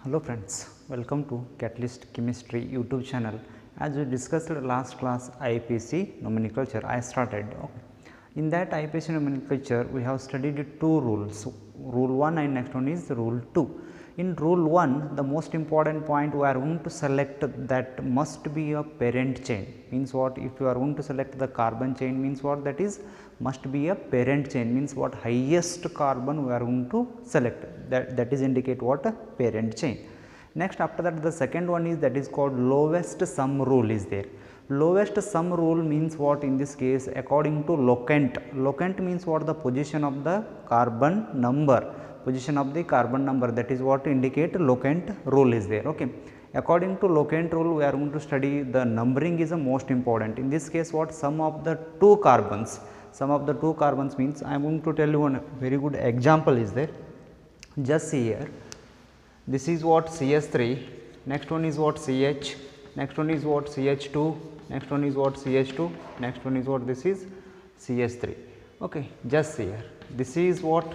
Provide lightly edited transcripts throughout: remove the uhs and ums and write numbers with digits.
Hello friends, welcome to Catalyst Chemistry YouTube channel. As we discussed last class IUPAC nomenclature, I started. Okay. In that IUPAC nomenclature, we have studied two rules, rule 1 and next one is rule 2. In rule 1, the most important point we are going to select that must be a parent chain, means what? If you are going to select the carbon chain, means what? That is must be a parent chain, means what? Highest carbon we are going to select, that is indicate what? A parent chain. Next, after that the second one is that is called lowest sum rule is there. Lowest sum rule means what? In this case, according to locant. Locant means what? The position of the carbon number, position of the carbon number, that is what indicate locant rule is there. Okay. According to locant rule, we are going to study the numbering is the most important. In this case, what? Sum of the two carbons. Sum of the two carbons means, I am going to tell you one very good example is there. Just see here, this is what? CH3, next one is what? CH, next one is what? CH2, next one is what? CH2, next one is what? This is CH3. Okay, just see here, this is what?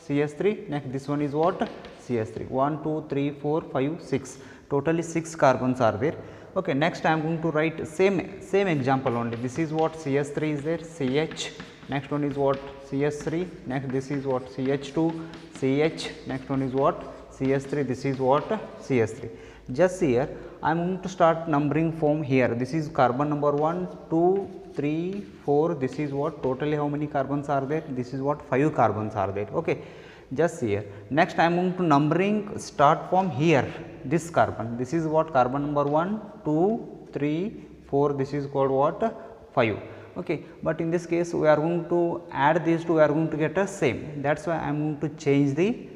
CH3, next this one is what? CH3. 1, 2, 3, 4, 5, 6, totally 6 carbons are there. Okay, next I am going to write same example only. This is what? CH3 is there, CH, next one is what? CH3, next this is what? CH2, CH, next one is what? CH3, this is what? CH3. Just here, I am going to start numbering from here. This is carbon number 1, 2, 3, 4, this is what? Totally how many carbons are there? This is what? 5 carbons are there. Okay. Just here. Next, I am going to numbering start from here, this carbon. This is what? Carbon number 1, 2, 3, 4, this is called what? 5. Okay. But in this case, we are going to add these two, we are going to get a same. That is why I am going to change the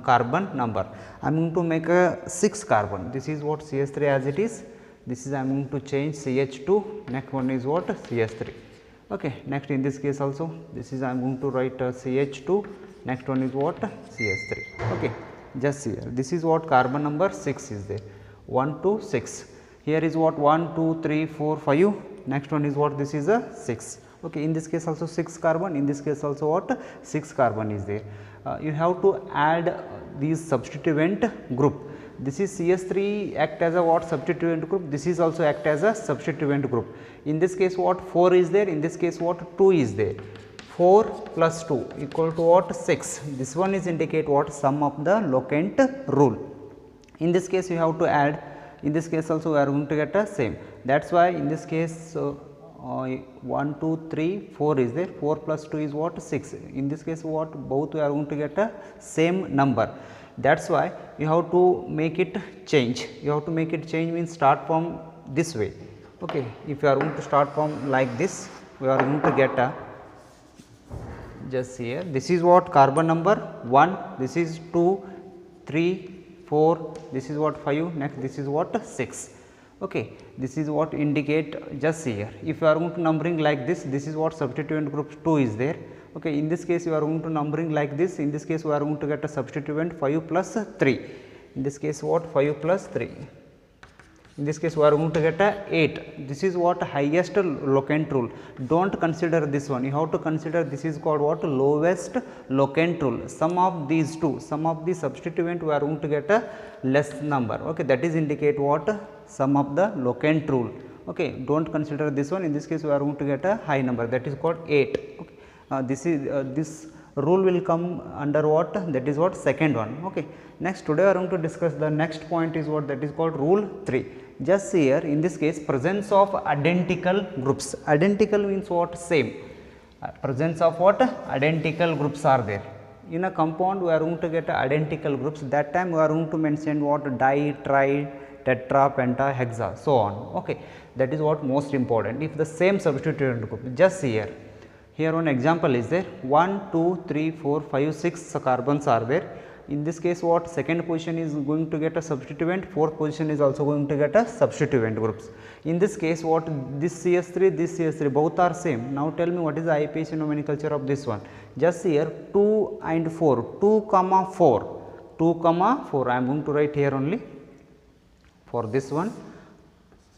carbon number. I am going to make a 6 carbon. This is what? CH3 as it is. This is I am going to change CH2. Next one is what? CH3. Okay. Next, in this case also, this is I am going to write CH2. Next one is what? CH3. Okay. Just here, this is what? Carbon number 6 is there. 1, 2, 6. Here is what? 1, 2, 3, 4, 5. Next one is what? This is a 6. Okay. In this case also 6 carbon. In this case also what? 6 carbon is there. You have to add these substituent group. This is CH3 act as a what? Substituent group. This is also act as a substituent group. In this case what? 4 is there. In this case what? 2 is there. 4 plus 2 equal to what? 6. This one is indicate what? Sum of the locant rule. In this case you have to add. In this case also we are going to get a same. That is why in this case 1, 2, 3, 4 is there. 4 plus 2 is what? 6. In this case what? Both we are going to get a same number. That is why you have to make it change. You have to make it change means start from this way. Okay. If you are going to start from like this, we are going to get a, just here, this is what? Carbon number 1, this is 2, 3, 4, this is what? 5, next this is what? 6. Okay. This is what indicate, just here. If you are going to numbering like this, this is what? Substituent group 2 is there. Okay. In this case you are going to numbering like this. In this case we are going to get a substituent 5 plus 3. In this case what? 5 plus 3. In this case we are going to get a 8. This is what? Highest locant rule. Do not consider this one. You have to consider this is called what? Lowest locant rule. Sum of these two, sum of the substituent we are going to get a less number. Okay. That is indicate what? Sum of the locant rule. Okay. Do not consider this one. In this case we are going to get a high number, that is called 8. Okay. This is this rule will come under what? That is what? Second one. Okay. Next, today we are going to discuss the next point is what? That is called rule 3. Just here, in this case, presence of identical groups. Identical means what? Same. Presence of what? Identical groups are there. In a compound we are going to get identical groups. That time we are going to mention what? Di, tri, tetra, penta, hexa, so on. Okay. That is what most important. If the same substituent group, just here. Here one example is there. 1, 2, 3, 4, 5, 6 carbons are there. In this case what? Second position is going to get a substituent, fourth position is also going to get a substituent groups. In this case what? This CH3, both are same. Now tell me what is the IUPAC nomenclature of this one. Just here 2 and 4, 2 comma 4, 2 comma 4. I am going to write here only for this one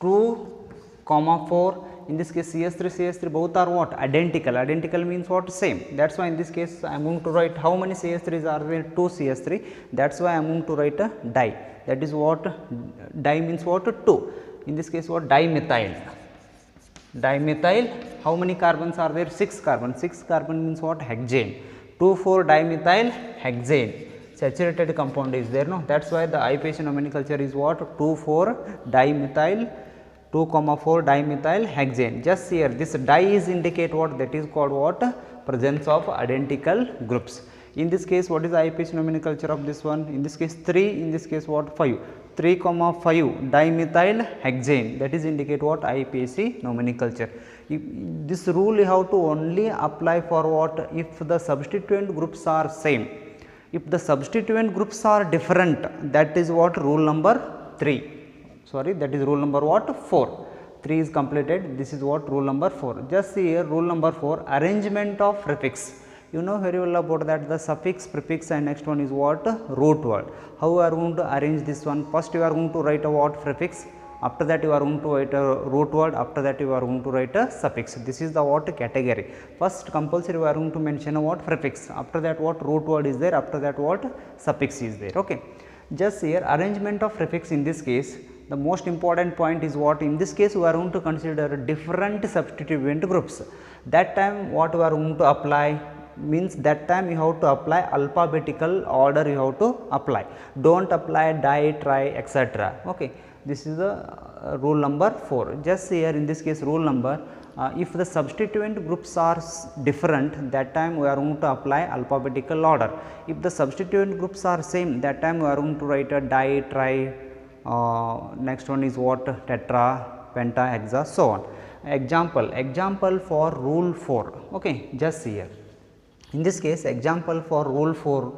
2 comma 4. In this case CH3 both are what? Identical. Identical means what? Same. That is why in this case I am going to write how many CH3s are there? 2 CH3. That is why I am going to write a di. That is what? Di means what? 2. In this case what? Dimethyl. Dimethyl, how many carbons are there? 6 carbon. 6 carbon means what? Hexane. 2,4 dimethyl hexane. Saturated compound is there, no? That is why the IUPAC nomenclature is what? 2,4 dimethyl, 2,4 dimethyl hexane. Just here this di is indicate what? That is called what? Presence of identical groups. In this case what is the IUPAC nomenclature of this one? In this case 3, in this case what? 5. 3,5 dimethyl hexane, that is indicate what? IUPAC nomenclature. This rule you have to only apply for what? If the substituent groups are same. If the substituent groups are different, that is what? Rule number 3. Sorry, that is rule number what? 4. 3 is completed. This is what? Rule number 4. Just see here rule number 4, arrangement of prefix. You know very well about that, the suffix, prefix, and next one is what? Root word. How you are going to arrange this one? First you are going to write a what? Prefix. After that you are going to write a root word. After that you are going to write a suffix. This is the what? Category. First compulsory you are going to mention a what? Prefix. After that what? Root word is there. After that what? Suffix is there. Okay. Just here arrangement of prefix in this case. The most important point is what? In this case we are going to consider different substituent groups. That time what we are going to apply? Means that time you have to apply alphabetical order, you have to apply. Don't apply di, tri, etc. Okay. This is the rule number 4. Just here in this case rule number, if the substituent groups are different, that time we are going to apply alphabetical order. If the substituent groups are same, that time we are going to write a di, tri, next one is what? Tetra, penta, hexa, so on. Example for rule 4. Okay. Just here. In this case example for rule 4,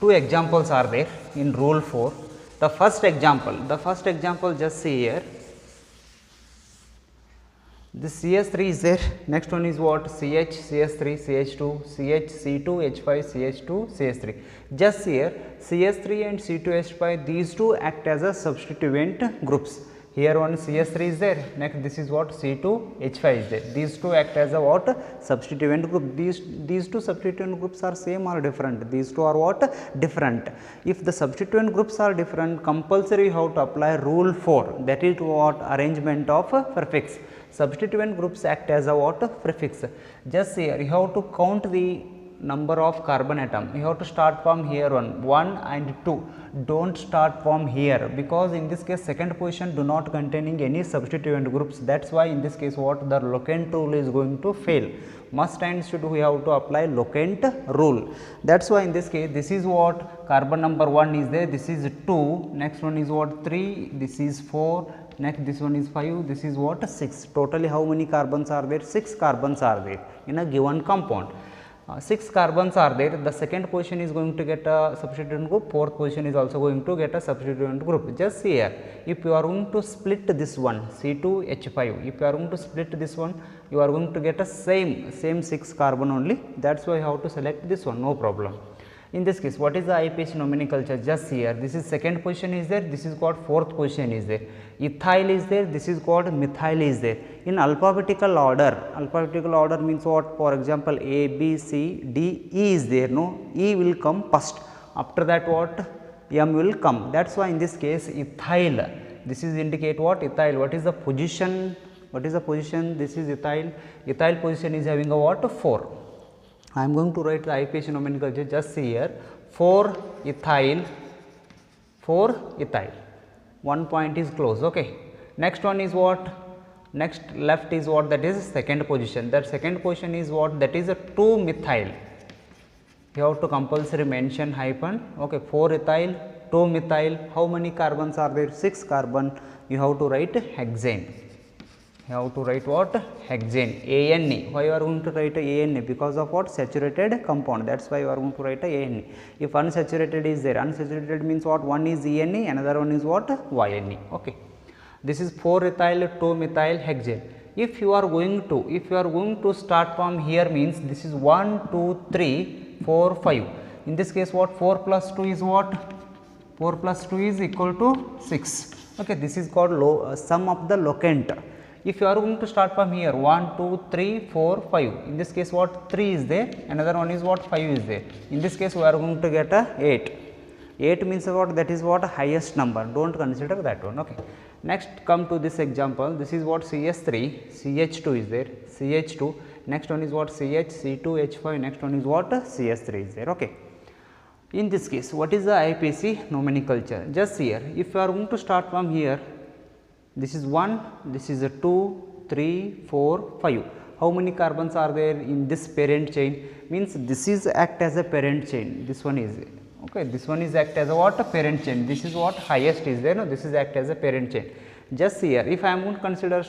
2 examples are there in rule 4. The first example just see here, this CH3 is there, next one is what? CH, CH3, CH2, CH, C2, H5, CH2, CH3. Just here CH3 and C2H5, these two act as a substituent groups. Here one CH3 is there, next this is what? C2H5 is there. These two act as a what? Substituent group. These two substituent groups are same or different? These two are what? Different. If the substituent groups are different, compulsory you have to apply rule 4, that is what? Arrangement of prefix. Substituent groups act as a what? Prefix. Just here you have to count the number of carbon atom. You have to start from here 1 and 2. Don't start from here, because in this case second position do not containing any substituent groups. That is why in this case what? The locant rule is going to fail. Must and should we have to apply locant rule. That is why in this case this is what? Carbon number 1 is there, this is 2, next one is what? 3, this is 4, next this one is 5, this is what? 6. Totally how many carbons are there? 6 carbons are there in a given compound. 6 carbons are there. The second position is going to get a substituent group, fourth position is also going to get a substituent group. Just see here, if you are going to split this one C2H5, if you are going to split this one, you are going to get a same 6 carbon only. That is why you have to select this one, no problem. In this case what is the IUPAC nomenclature? Just here, this is second position is there, this is called fourth position is there, ethyl is there, this is called methyl is there. In alphabetical order means what? For example A, B, C, D, E is there, no? E will come first, after that what? M will come. That is why in this case ethyl, this is indicate what? Ethyl. What is the position? This is ethyl. Ethyl position is having a what? 4. I am going to write the IUPAC nomenclature. Just see here, 4 ethyl, 4 ethyl. One point is closed. Okay. Next one is what? Next left is what? That is second position. That second position is what? That is a 2 methyl. You have to compulsory mention hyphen. Okay. 4 ethyl, 2 methyl. How many carbons are there? 6 carbon. You have to write hexane. You have to write what? Hexane, ANE. Why you are going to write ANE? Because of what? Saturated compound. That is why you are going to write ANE. If unsaturated is there, unsaturated means what? One is ENE, another one is what? YNE. Okay. This is 4 ethyl, 2 methyl hexane. If you are going to start from here means this is 1, 2, 3, 4, 5. In this case what? 4 plus 2 is what? 4 plus 2 is equal to 6. Okay, this is called sum of the locant. If you are going to start from here 1, 2, 3, 4, 5, in this case what 3 is there, another one is what 5 is there. In this case we are going to get a 8. 8 means what, that is what highest number, do not consider that one. Okay. Next come to this example, this is what CH3, CH2 is there, CH2, next one is what CH, C2, H5, next one is what CH3 is there. Okay. In this case what is the IUPAC nomenclature? Just here, if you are going to start from here, this is 1, this is a 2, 3, 4, 5. How many carbons are there in this parent chain? Means this is act as a parent chain, this one is, okay, this one is act as a what, a parent chain, this is what highest is there, no, this is act as a parent chain. Just here, if I am going to consider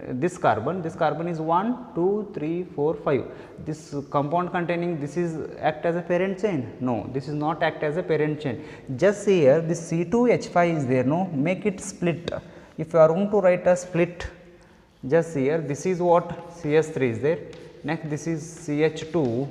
this carbon is 1, 2, 3, 4, 5. This compound containing this is act as a parent chain? No, this is not act as a parent chain. Just here this C2H5 is there, no, make it split. If you are going to write a split, just here this is what CH3 is there, next this is CH2,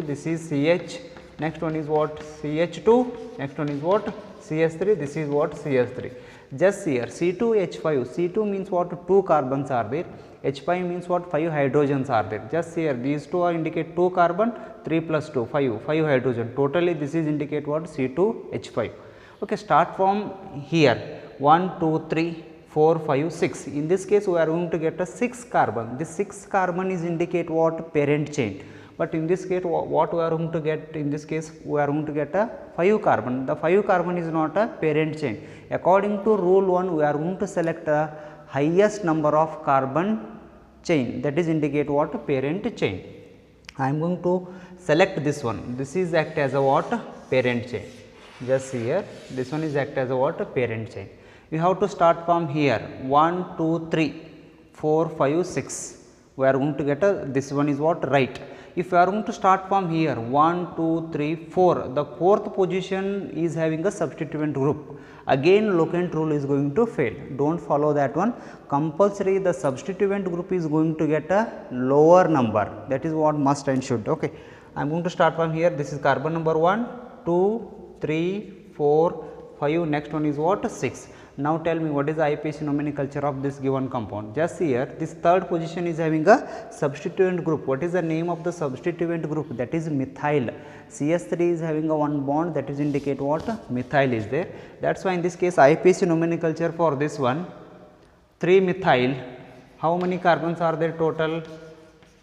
this is CH, next one is what CH2, next one is what CH3, this is what CH3. Just here C2H5, C2 means what, 2 carbons are there, H5 means what, 5 hydrogens are there. Just here these two are indicate 2 carbon, 3 plus 2, 5 hydrogen, totally this is indicate what, C2H5. Okay, start from here 1, 2, 3, 4, 5, 6. In this case we are going to get a 6 carbon, this 6 carbon is indicate what, parent chain. But in this case what we are going to get, in this case we are going to get a 5 carbon, the 5 carbon is not a parent chain. According to rule 1 we are going to select a highest number of carbon chain, that is indicate what, parent chain. I am going to select this one, this is act as a what, parent chain. Just here this one is act as a what, parent chain. You have to start from here 1, 2, 3, 4, 5, 6, we are going to get a, this one is what, right. If you are going to start from here 1, 2, 3, 4, the fourth position is having a substituent group, again locant rule is going to fail, do not follow that one, compulsory the substituent group is going to get a lower number, that is what must and should. Okay. I am going to start from here, this is carbon number 1, 2, 3, 4, 5, next one is what, 6. Now tell me what is the IUPAC nomenclature of this given compound. Just here this third position is having a substituent group. What is the name of the substituent group? That is methyl. CH3 is having a one bond, that is indicate what, methyl is there. That is why in this case IUPAC nomenclature for this one 3 methyl, how many carbons are there total?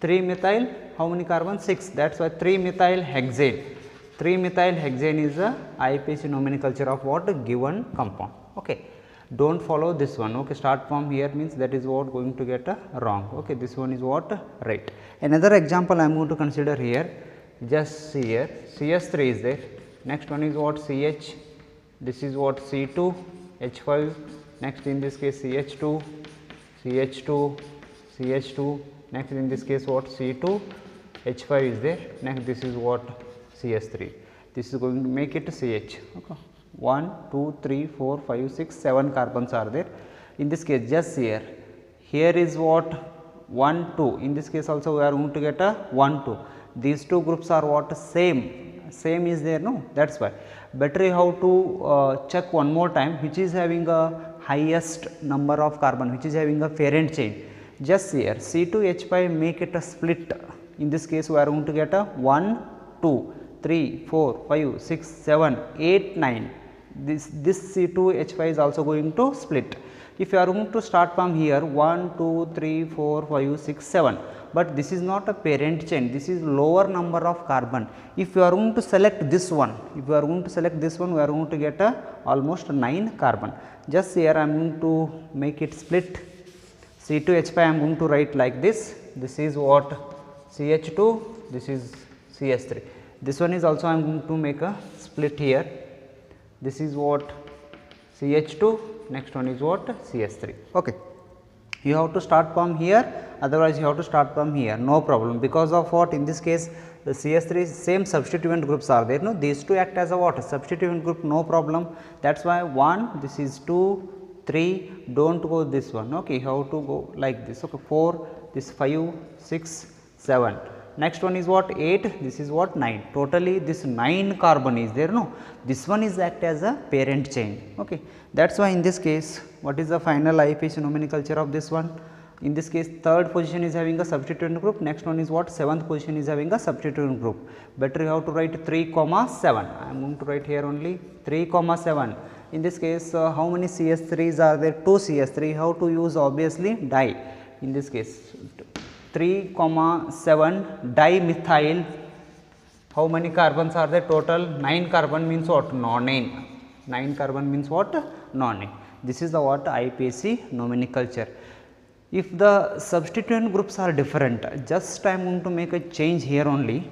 3 methyl, how many carbons? 6. That is why 3 methyl hexane. 3 methyl hexane is the IUPAC nomenclature of what, given compound. Okay. Do not follow this one. Okay. Start from here means that is what going to get wrong. Okay. This one is what, right. Another example I am going to consider here, just here CH3 is there, next one is what, CH, this is what C2, H5, next in this case CH2, CH2, CH2, next in this case what, C2, H5 is there, next this is what, CH3. This is going to make it CH. Okay. 1, 2, 3, 4, 5, 6, 7 carbons are there. In this case just here is what, 1, 2, in this case also we are going to get a 1, 2. These two groups are what, same is there, no, that is why. Better you have to check one more time which is having a highest number of carbon, which is having a parent chain. Just here C2H5 make it a split, in this case we are going to get a 1, 2, 3, 4, 5, 6, 7, 8, 9. This C2H5 is also going to split. If you are going to start from here 1, 2, 3, 4, 5, 6, 7, but this is not a parent chain, this is lower number of carbon. If you are going to select this one, we are going to get a almost 9 carbon. Just here I am going to make it split. C2H5 I am going to write like this, this is what, CH2, this is CH3. This one is also I am going to make a split here. This is what, CH2, next one is what, CH3. Okay. You have to start from here, otherwise you have to start from here, no problem. Because of what, in this case the CH3 same substituent groups are there, no, these two act as a what, substituent group, no problem. That is why 1, this is 2, 3, do not go this one. Okay. You have to go like this. Okay. 4, this 5, 6, 7. next one is what 8, this is what 9, totally this 9 carbon is there, no, this one is act as a parent chain. Okay. That is why in this case what is the final IUPAC nomenclature of this one? In this case third position is having a substituent group, next one is what 7th position is having a substituent group. Better you have to write 3 comma 7, I am going to write here only 3 comma 7. In this case how many CS3s are there? 2 CS3, how to use? Obviously di. In this case 3 comma 7 dimethyl, how many carbons are there? Total 9 carbon means what? Nonane. 9 carbon means what? Nonane. This is the what IUPAC nomenclature. If the substituent groups are different, just I am going to make a change here only.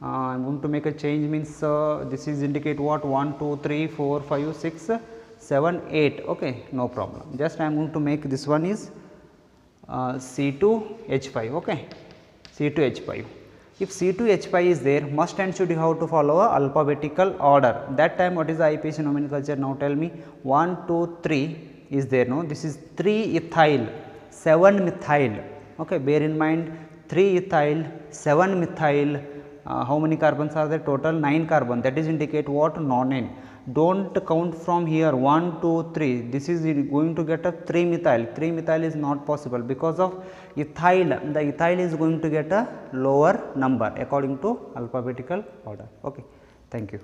I am going to make a change means this is indicate what 1, 2, 3, 4, 5, 6, 7, 8. Okay, no problem. Just I am going to make this one is C2H5. Okay, C2H5. If C2H5 is there, must and should you have to follow a alphabetical order. That time what is the IUPAC nomenclature? Now tell me. 1, 2, 3 is there, no, this is 3 ethyl 7 methyl. Okay, bear in mind 3 ethyl 7 methyl, how many carbons are there? Total 9 carbon, that is indicate what? Nonane. Don't count from here 1, 2, 3, this is going to get a 3 methyl. 3 methyl is not possible because of ethyl, the ethyl is going to get a lower number according to alphabetical order. Okay, thank you.